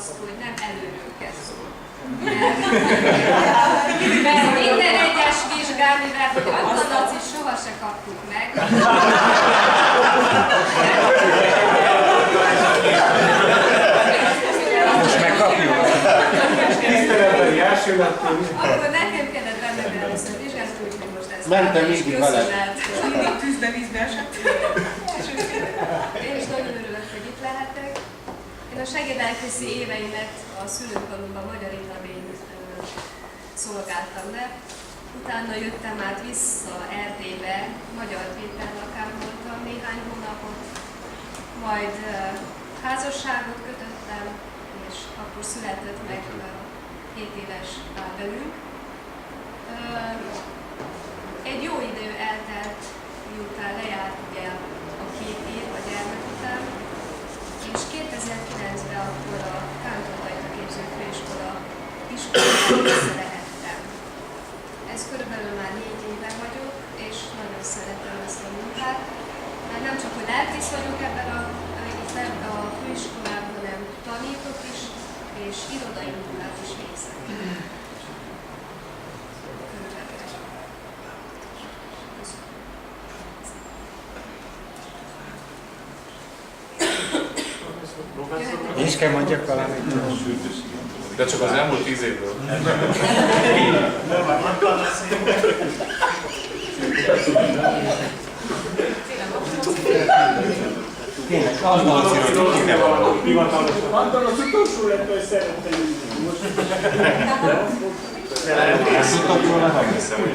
azt, hogy nem előről kezdünk. Mert minden egyes vizsgán, mivel hogy a tanacit soha se kaptuk meg. Most megkapjuk. Tiszteletbeli első lettünk. Akkor nekem kellett bennem először vizsgálni, úgyhogy most ezt mentem mindig veled. Mindig tűzbe vízbe esett. Én is nagyon örülök, hogy itt lehetek. Én a segédelkészi éveimet a szülőfalunkban Magyar Itabén szolgáltam le. Utána jöttem át vissza Erdélybe, magyar vételakán voltam néhány hónapot, majd házasságot kötöttem, és akkor született meg 7 éves Ábelünk. Egy jó idő eltelt, miután lejárt ugye a 2 év a gyermek után, és 2009-ben akkor a Kántor Képző Főiskola iskolába visszalehettem. Ez körülbelül már 4 éve vagyok, és nagyon szeretem ezt a munkát, mert nem csak, hogy lelkész vagyok ebben a főiskolában, hanem tanítok is, és irodai munkát is végzek. Én is kell mondjak valamit. De csak az elmúlt 10 évből. Tényleg, az dolgozik, hogy ki kell valami. Antal az utolsó lett, hogy szerettem. Ezt tudtok róla, nem hiszem, hogy